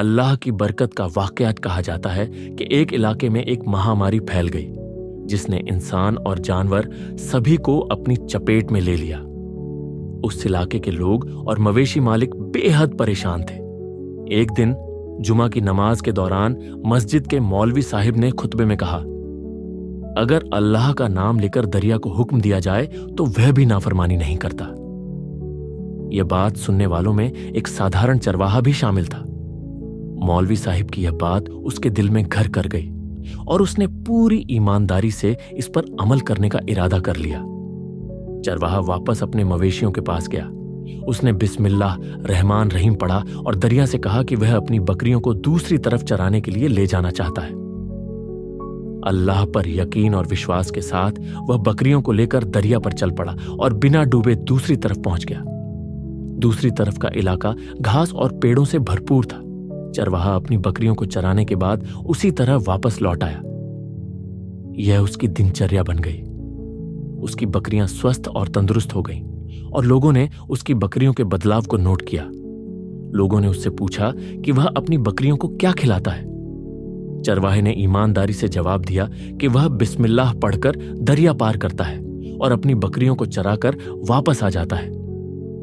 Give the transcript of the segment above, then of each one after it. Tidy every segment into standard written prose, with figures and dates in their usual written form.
اللہ کی برکت کا واقعات کہا جاتا ہے کہ ایک علاقے میں ایک مہاماری پھیل گئی جس نے انسان اور جانور سبھی کو اپنی چپیٹ میں لے لیا۔ اس علاقے کے لوگ اور مویشی مالک بے حد پریشان تھے۔ ایک دن جمعہ کی نماز کے دوران مسجد کے مولوی صاحب نے خطبے میں کہا، اگر اللہ کا نام لے کر دریا کو حکم دیا جائے تو وہ بھی نافرمانی نہیں کرتا۔ یہ بات سننے والوں میں ایک سادھارن چرواہا بھی شامل تھا۔ مولوی صاحب کی یہ بات اس کے دل میں گھر کر گئی اور اس نے پوری ایمانداری سے اس پر عمل کرنے کا ارادہ کر لیا۔ چرواہا واپس اپنے مویشیوں کے پاس گیا۔ اس نے بسم اللہ رحمان رحیم پڑھا اور دریا سے کہا کہ وہ اپنی بکریوں کو دوسری طرف چرانے کے لیے لے جانا چاہتا ہے۔ اللہ پر یقین اور وشواس کے ساتھ وہ بکریوں کو لے کر دریا پر چل پڑا اور بنا ڈوبے دوسری طرف پہنچ گیا۔ دوسری طرف کا علاقہ گھاس اور پیڑوں سے بھرپور تھا۔ چرواہا اپنی بکریوں کو چرانے کے بعد اسی طرح واپس لوٹ آیا۔ یہ اس کی دنچریا بن گئی۔ اس کی بکریاں سوستھ اور تندرست ہو گئیں اور لوگوں نے اس کی بکریوں کے بدلاؤ کو نوٹ کیا۔ لوگوں نے اس سے پوچھا کہ وہ اپنی بکریوں کو کیا کھلاتا ہے۔ چرواہے نے ایمانداری سے جواب دیا کہ وہ بسم اللہ پڑھ کر دریا پار کرتا ہے اور اپنی بکریوں کو چرا کر واپس آ جاتا ہے۔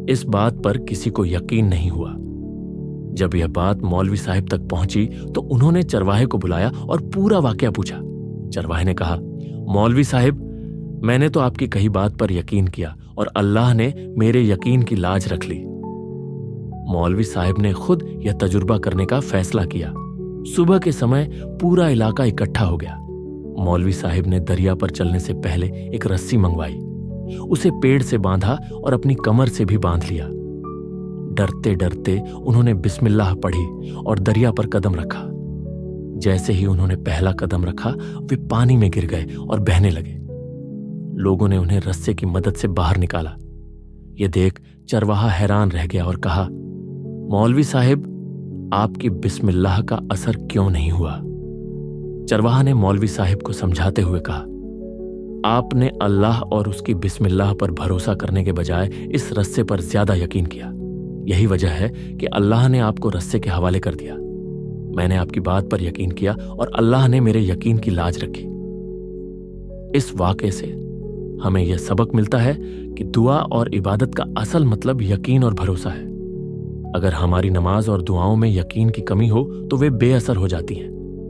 اس بات پر کسی کو یقین نہیں ہوا۔ جب یہ بات مولوی صاحب تک پہنچی تو انہوں نے چرواہے کو بلایا اور پورا واقعہ پوچھا۔ چرواہے نے کہا، مولوی صاحب، میں نے تو آپ کی کہی بات پر یقین کیا اور اللہ نے میرے یقین کی لاج رکھ لی۔ مولوی صاحب نے خود یہ تجربہ کرنے کا فیصلہ کیا۔ صبح کے سمے پورا علاقہ اکٹھا ہو گیا۔ مولوی صاحب نے دریا پر چلنے سے پہلے ایک رسی منگوائی، اسے پیڑ سے باندھا اور اپنی کمر سے بھی باندھ لیا۔ ڈرتے ڈرتے انہوں نے بسم اللہ پڑھی اور دریا پر قدم رکھا۔ جیسے ہی انہوں نے پہلا قدم رکھا وہ پانی میں گر گئے اور بہنے لگے۔ لوگوں نے انہیں رسے کی مدد سے باہر نکالا۔ یہ دیکھ چرواہا حیران رہ گیا اور کہا، مولوی صاحب، آپ کی بسم اللہ کا اثر کیوں نہیں ہوا؟ چرواہا نے مولوی صاحب کو سمجھاتے ہوئے کہا، آپ نے اللہ اور اس کی بسم اللہ پر بھروسہ کرنے کے بجائے اس رسے پر زیادہ یقین کیا۔ یہی وجہ ہے کہ اللہ نے آپ کو رسے کے حوالے کر دیا۔ میں نے آپ کی بات پر یقین کیا اور اللہ نے میرے یقین کی لاج رکھی۔ اس واقعے سے ہمیں یہ سبق ملتا ہے کہ دعا اور عبادت کا اصل مطلب یقین اور بھروسہ ہے۔ اگر ہماری نماز اور دعاؤں میں یقین کی کمی ہو تو وہ بے اثر ہو جاتی ہیں۔